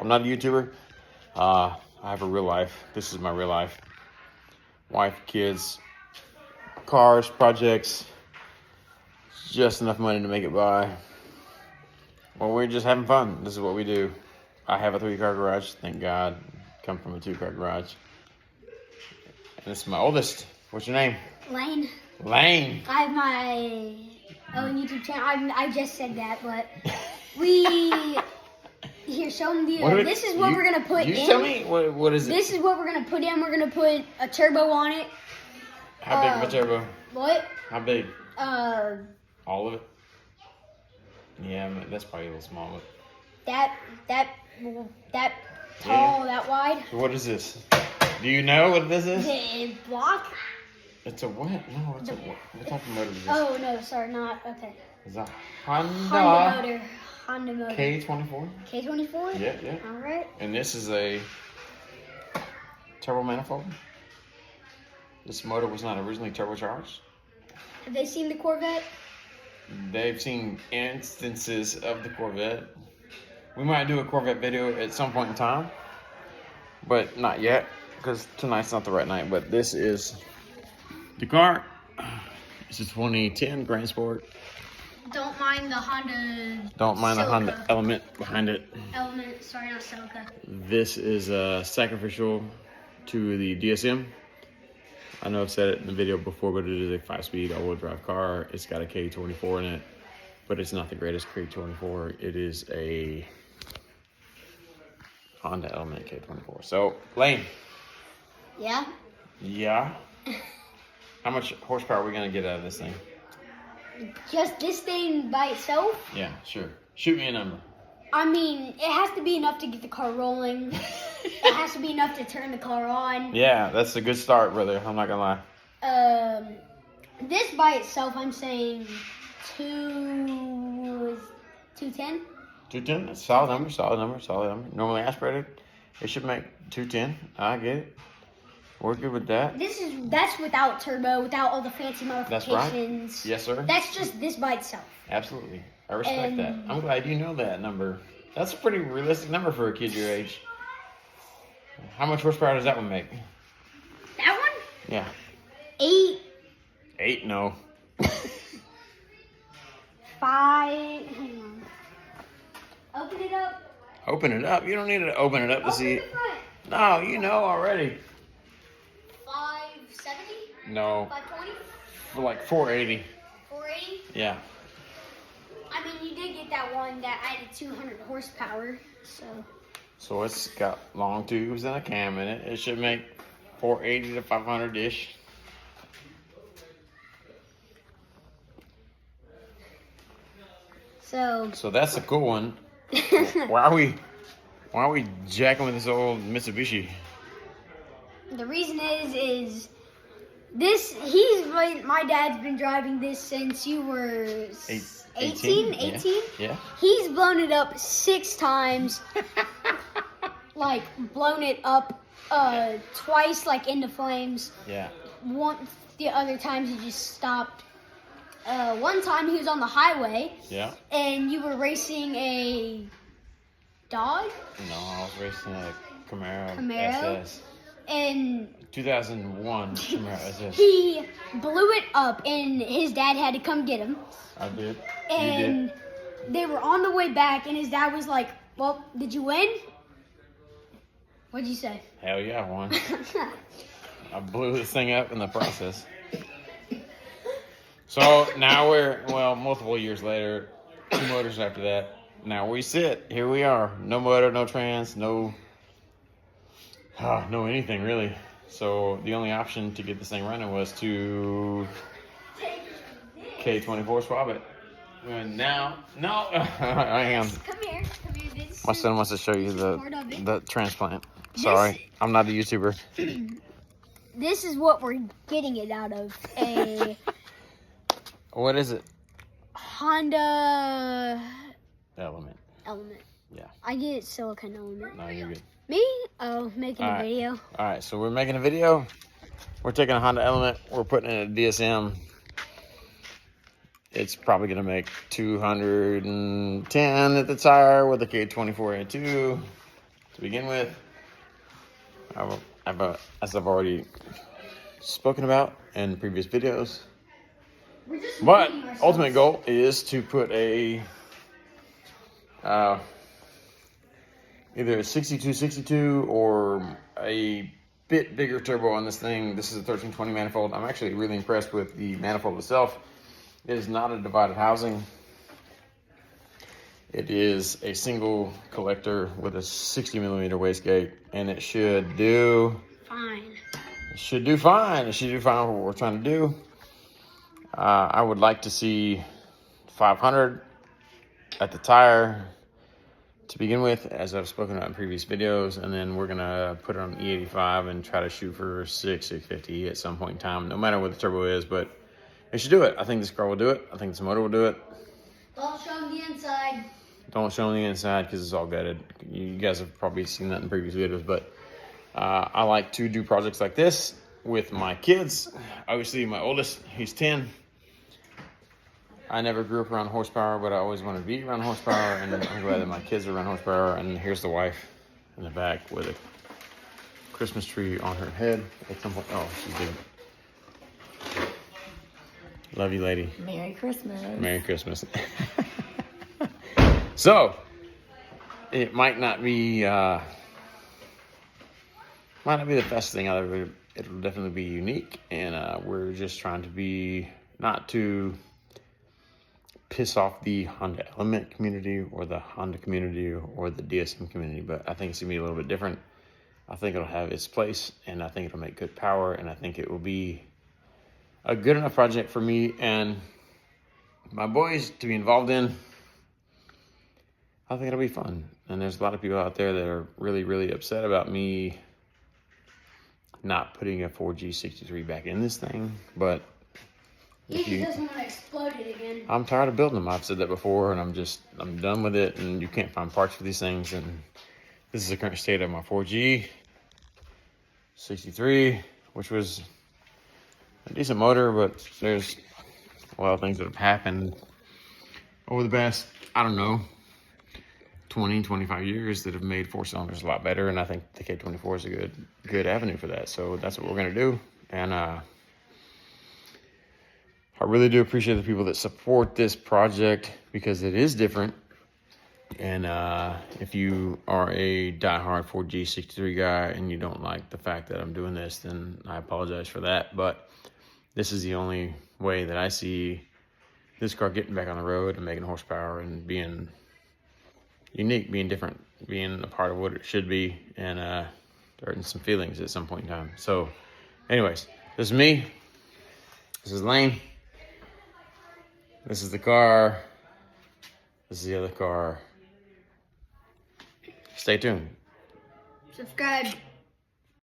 I'm not a YouTuber. I have a real life. This is my real life. Wife, kids, cars, projects. Just enough money to make it by. Well, we're just having fun. This is what we do. I have a 3-car garage. Thank God. Come from a 2-car garage. And this is my oldest. What's your name? Lane. Lane. I have my own YouTube channel. I just said that, but we... Here, show them the... this is what we're going to put in. You tell me? What is it? This is what we're going to put in. We're going to put a turbo on it. How big of a turbo? What? How big? All of it? Yeah, that's probably a little small. But... That tall, that wide. So what is this? Do you know what this is? The block? It's a what? No, it's a what? What type of motor is this? Oh, no, sorry, not. Okay. It's a Honda motor. Honda motor. K24? K24? Yeah. All right. And this is a turbo manifold. This motor was not originally turbocharged. Have they seen the Corvette? They've seen instances of the Corvette. We might do a Corvette video at some point in time, but not yet, because tonight's not the right night. But this is the car. This is 2010 Grand Sport. Don't mind the Honda. Don't mind Celica. the Honda Element behind it. Element, sorry, not Celica. This is sacrificial to the DSM. I know I've said it in the video before, but it is a 5-speed all-wheel drive car. It's got a K24 in it, but it's not the greatest K24. It is a Honda Element K24. So, Lane. Yeah? Yeah? How much horsepower are we going to get out of this thing? Just this thing by itself? Yeah, sure. Shoot me a number. I mean, it has to be enough to get the car rolling. It has to be enough to turn the car on. Yeah, that's a good start, brother. I'm not going to lie. This by itself, I'm saying 210. 210? That's a solid number. Normally aspirated, it should make 210. I get it. We're good with that. That's without turbo, without all the fancy That's modifications. right. Yes, sir. That's just this by itself. Absolutely. I respect that. I'm glad you know that number. That's a pretty realistic number for a kid your age. How much horsepower does that one make? That one? Yeah. 8. 8? No. 5. Hang on. Open it up. Open it up? You don't need to open it up to see it. Front. No, you know already. 570? No. 520? For like 480. 480? Yeah. I mean, you did get that one that added 200 horsepower, so. So it's got long tubes and a cam in it. It should make 480 to 500-ish. So that's a cool one. Why are we jacking with this old Mitsubishi? The reason is my dad's been driving this since you were 18? Yeah. He's blown it up 6 times. Like, blown it up twice, like, into flames. Yeah. The other times he just stopped. One time he was on the highway. Yeah. And you were racing a Dodge? No, I was racing a Camaro SS. And 2001 Camaro SS. He blew it up, and his dad had to come get him. I did. And you did. They were on the way back, and his dad was like, "Well, did you win?" What'd you say? Hell yeah, I won. I blew this thing up in the process. So now we're, multiple years later, 2 motors after that. Now we sit. Here we are. No motor, no trans, no anything really. So the only option to get this thing running was to K24 swap it. And now, no, I am. Come here. My son wants to show you the transplant. Sorry, I'm not a YouTuber. This is what we're getting it out of. A What is it? Honda Element. Yeah. I get silicone element. No, you're good. Me? Oh, making a video. All right, so we're making a video. We're taking a Honda Element. We're putting in a DSM. It's probably going to make 210 at the tire with a K24 A2. to begin with. As I've already spoken about in previous videos. But ultimate goal is to put a either a 6262 or a bit bigger turbo on this thing. This is a 1320 manifold. I'm actually really impressed with the manifold itself. It is not a divided housing. It is a single collector with a 60mm wastegate, and it should do fine. It should do fine. It should do fine for what we're trying to do. I would like to see 500 at the tire to begin with, as I've spoken about in previous videos, and then we're gonna put it on E85 and try to shoot for 650 at some point in time, no matter what the turbo is, but it should do it. I think this car will do it. I think this motor will do it. Don't show them the inside. Don't show them the inside because it's all gutted. You guys have probably seen that in previous videos, but I like to do projects like this with my kids. Obviously, my oldest, he's 10. I never grew up around horsepower, but I always wanted to be around horsepower, and I'm glad that my kids are around horsepower. And here's the wife in the back with a Christmas tree on her head at some point. Oh, she did. Love you, lady. Merry Christmas. Merry Christmas. So, it might not be the best thing out of it. It'll definitely be unique, and we're just trying to be not to piss off the Honda Element community or the Honda community or the DSM community, but I think it's gonna be a little bit different. I think it'll have its place, and I think it'll make good power, and I think it will be a good enough project for me and my boys to be involved in. I think it'll be fun. And there's a lot of people out there that are really, really upset about me not putting a 4G63 back in this thing, but He doesn't want to explode it again. I'm tired of building them. I've said that before, and I'm done with it, and you can't find parts for these things. And this is the current state of my 4G 63, which was a decent motor, but there's a lot of things that have happened over the past, I don't know, 20, 25 years that have made four cylinders a lot better. And I think the K24 is a good avenue for that. So that's what we're going to do. And I really do appreciate the people that support this project because it is different. And if you are a diehard 4G63 guy and you don't like the fact that I'm doing this, then I apologize for that. But this is the only way that I see this car getting back on the road and making horsepower and being unique, being different, being a part of what it should be, and hurting some feelings at some point in time. So anyways, this is me. This is Lane. This is the car. This is the other car. Stay tuned. Subscribe.